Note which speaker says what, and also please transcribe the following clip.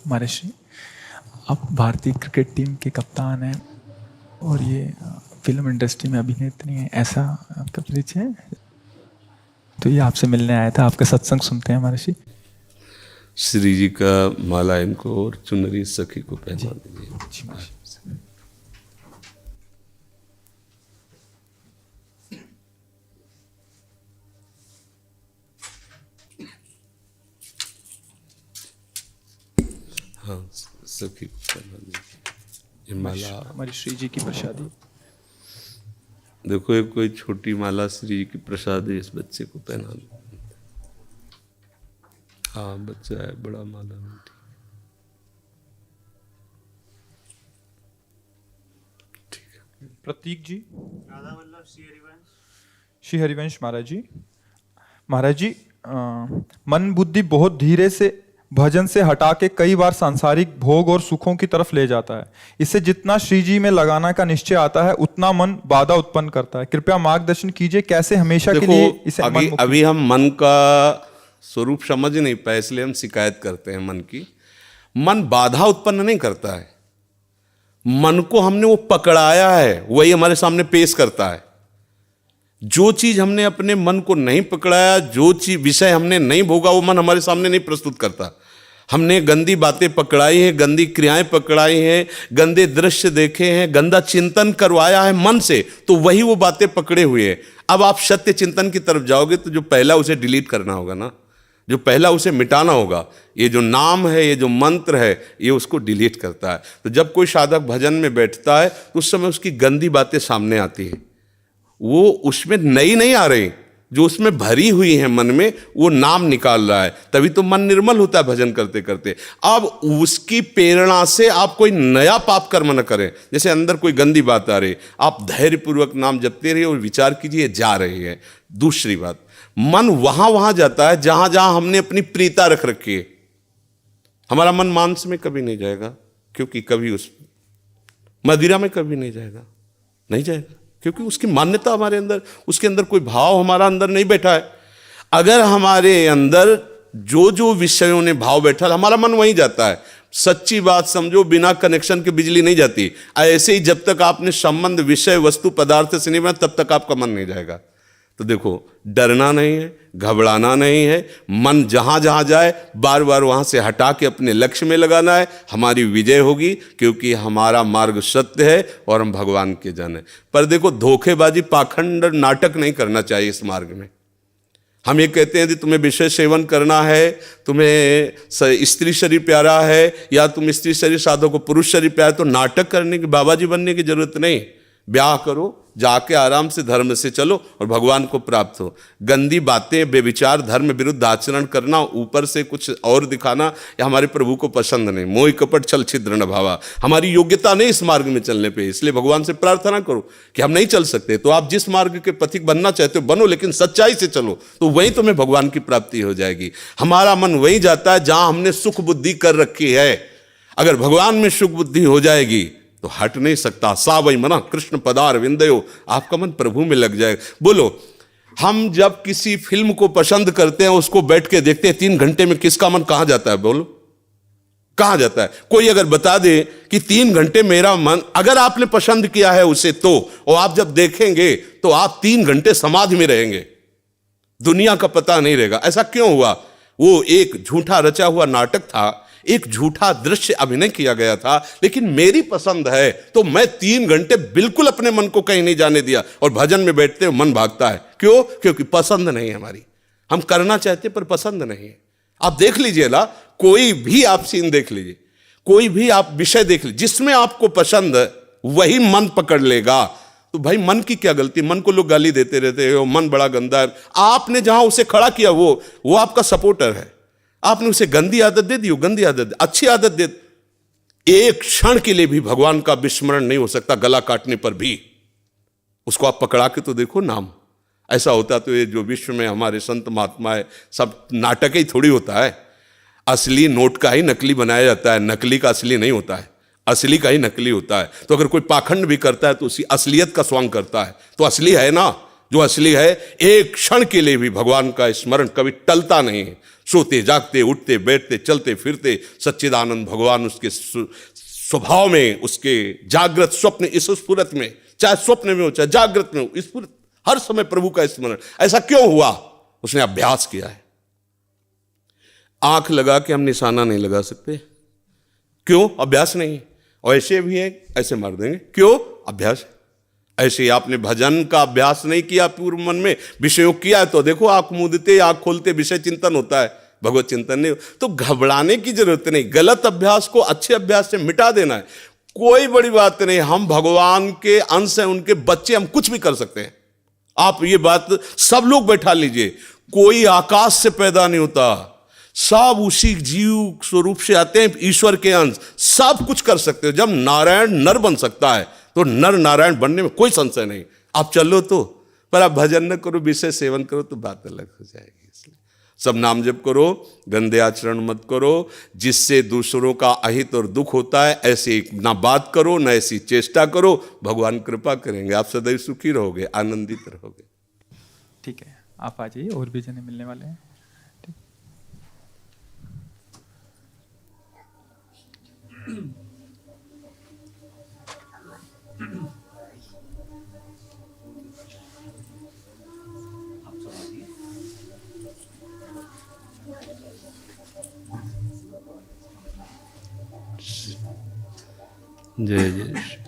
Speaker 1: महर्षि, आप भारतीय cricket team के कप्तान हैं और ये फिल्म इंडस्ट्री में अभिनेत्री हैं, ऐसा आपका परिचय है? तो ये आपसे मिलने आया था, आपका सत्संग सुनते हैं महर्षि।
Speaker 2: श्री जी का माला इनको और चुनरी सखी को पहना दीजिए। हाँ, सखी को पहना दीजिए। ये माला
Speaker 1: हमारी श्री जी की प्रसादी।
Speaker 2: देखो, एक कोई छोटी माला श्री जी की प्रसादी इस बच्चे को पहना दो। हाँ, बच्चा है, बड़ा माला नहीं। ठीक है।
Speaker 1: प्रतीक जी, श्री हरिवंश महाराज जी। महाराज जी, मन बुद्धि बहुत धीरे से भजन से हटा के कई बार सांसारिक भोग और सुखों की तरफ ले जाता है। इससे जितना श्री जी में लगाना का निश्चय आता है उतना मन बाधा उत्पन्न करता है। कृपया मार्गदर्शन कीजिए, कैसे हमेशा के लिए इसे
Speaker 2: अभी हम मन का स्वरूप समझ नहीं पाए, इसलिए हम शिकायत करते हैं मन की। मन बाधा उत्पन्न नहीं करता है, मन को हमने वो पकड़ाया है, वही हमारे सामने पेश करता है। जो चीज हमने अपने मन को नहीं पकड़ाया, जो चीज विषय हमने नहीं भोगा, वो मन हमारे सामने नहीं प्रस्तुत करता। हमने गंदी बातें पकड़ाई हैं, गंदी क्रियाएं पकड़ाई हैं, गंदे दृश्य देखे हैं, गंदा चिंतन करवाया है मन से, तो वही वो बातें पकड़े हुए हैं। अब आप सत्य चिंतन की तरफ जाओगे तो जो पहला उसे डिलीट करना होगा ना, जो पहला उसे मिटाना होगा। ये जो नाम है, ये जो मंत्र है, ये उसको डिलीट करता है। तो जब कोई साधक भजन में बैठता है तो उस समय उसकी गंदी बातें सामने आती है, वो उसमें नई नहीं आ रही, जो उसमें भरी हुई है मन में, वो नाम निकाल रहा है। तभी तो मन निर्मल होता है भजन करते करते। अब उसकी प्रेरणा से आप कोई नया पाप कर्म न करें। जैसे अंदर कोई गंदी बात आ रही, आप धैर्यपूर्वक नाम जपते रहिए और विचार कीजिए जा रही है। दूसरी बात, मन वहां जाता है जहां जहां हमने अपनी प्रीता रख रखी है। हमारा मन मांस में कभी नहीं जाएगा, क्योंकि कभी उस मदिरा में कभी नहीं जाएगा, नहीं जाएगा, क्योंकि उसकी मान्यता हमारे अंदर, उसके अंदर कोई भाव हमारा अंदर नहीं बैठा है। अगर हमारे अंदर जो जो विषयों ने भाव बैठा, हमारा मन वहीं जाता है। सच्ची बात समझो, बिना कनेक्शन के बिजली नहीं जाती। ऐसे ही जब तक आपने संबंध विषय वस्तु पदार्थ से नहीं बना, तब तक आपका मन नहीं जाएगा। तो देखो, डरना नहीं है, घबराना नहीं है, मन जहां जहां जाए बार बार वहां से हटा के अपने लक्ष्य में लगाना है। हमारी विजय होगी, क्योंकि हमारा मार्ग सत्य है और हम भगवान के जन हैं। पर देखो, धोखेबाजी, पाखंड, नाटक नहीं करना चाहिए इस मार्ग में। हम ये कहते हैं कि तुम्हें विषय सेवन करना है, तुम्हें स्त्री शरीर प्यारा है, या तुम स्त्री शरीर साधो को पुरुष शरीर प्यारा है, तो नाटक करने की, बाबा जी बनने की जरूरत नहीं। ब्याह करो, जाके आराम से धर्म से चलो और भगवान को प्राप्त हो। गंदी बातें, बेविचार, धर्म विरुद्ध आचरण करना, ऊपर से कुछ और दिखाना, या हमारे प्रभु को पसंद नहीं। मोह कपट छल छिद्र न भावा, हमारी योग्यता नहीं इस मार्ग में चलने पे। इसलिए भगवान से प्रार्थना करो कि हम नहीं चल सकते, तो आप जिस मार्ग के पथिक बनना चाहते हो बनो, लेकिन सच्चाई से चलो, तो वहीं तुम्हें भगवान की प्राप्ति हो जाएगी। हमारा मन वहीं जाता है जहां हमने सुख बुद्धि कर रखी है। अगर भगवान में सुख बुद्धि हो जाएगी तो हट नहीं सकता। सा वही मना कृष्ण पदार विंदयो, आपका मन प्रभु में लग जाएगा। बोलो, हम जब किसी फिल्म को पसंद करते हैं, उसको बैठ के देखते हैं, 3 घंटे में किसका मन कहां जाता है? बोलो, कहां जाता है? कोई अगर बता दे कि 3 घंटे मेरा मन, अगर आपने पसंद किया है उसे, तो और आप जब देखेंगे तो आप 3 घंटे समाधि में रहेंगे, दुनिया का पता नहीं रहेगा। ऐसा क्यों हुआ? वो एक झूठा रचा हुआ नाटक था, एक झूठा दृश्य अभिनय किया गया था, लेकिन मेरी पसंद है तो मैं 3 घंटे बिल्कुल अपने मन को कहीं नहीं जाने दिया। और भजन में बैठते हुए मन भागता है, क्यों? क्योंकि पसंद नहीं है हमारी। हम करना चाहते पर पसंद नहीं है। आप देख लीजिए ना, कोई भी आप सीन देख लीजिए, कोई भी आप विषय देख लीजिए, जिसमें आपको पसंद है वही मन पकड़ लेगा। तो भाई, मन की क्या गलती? मन को लोग गाली देते रहते हो, मन बड़ा गंदा है। आपने जहां उसे खड़ा किया, वो आपका सपोर्टर है। आपने उसे गंदी आदत दे दी, गंदी आदत, अच्छी आदत दे। एक क्षण के लिए भी भगवान का विस्मरण नहीं हो सकता, गला काटने पर भी। उसको आप पकड़ा के तो देखो नाम। ऐसा होता तो ये जो विश्व में हमारे संत महात्मा है, सब नाटक ही थोड़ी होता है। असली नोट का ही नकली बनाया जाता है, नकली का असली नहीं होता है, असली का ही नकली होता है। तो अगर कोई पाखंड भी करता है तो उसकी असलियत का स्वांग करता है, तो असली है ना। जो असली है, एक क्षण के लिए भी भगवान का स्मरण कभी टलता नहीं है। सोते जागते उठते बैठते चलते फिरते सच्चिदानंद भगवान उसके स्वभाव में, उसके जागृत स्वप्न इस स्फुरत में, चाहे स्वप्न में हो चाहे जागृत में हो, स्फुरत हर समय प्रभु का स्मरण। ऐसा क्यों हुआ? उसने अभ्यास किया है। आंख लगा के हम निशाना नहीं लगा सकते, क्यों? अभ्यास नहीं। और ऐसे भी है, ऐसे मार देंगे, क्यों? अभ्यास। ऐसे ही आपने भजन का अभ्यास नहीं किया, पूर्व मन में विषयों किया है, तो देखो आंख मूंदते आंख खोलते विषय चिंतन होता है, भगवत चिंतन नहीं। तो घबराने की जरूरत नहीं, गलत अभ्यास को अच्छे अभ्यास से मिटा देना है, कोई बड़ी बात नहीं। हम भगवान के अंश हैं, उनके बच्चे, हम कुछ भी कर सकते हैं। आप ये बात सब लोग बैठा लीजिए, कोई आकाश से पैदा नहीं होता, सब उसी जीव स्वरूप से आते हैं, ईश्वर के अंश, सब कुछ कर सकते हो। जब नारायण नर बन सकता है तो नर नारायण बनने में कोई संशय नहीं। आप चलो तो, पर आप भजन न करो, विषय सेवन करो तो बात अलग हो जाएगी। इसलिए सब नाम जप करो, गंदे आचरण मत करो, जिससे दूसरों का अहित और दुख होता है ऐसी ना बात करो, ना ऐसी चेष्टा करो। भगवान कृपा करेंगे, आप सदैव सुखी रहोगे, आनंदित रहोगे।
Speaker 1: ठीक है, आप आ जाइए, और भी जने मिलने वाले हैं।
Speaker 2: जय जय।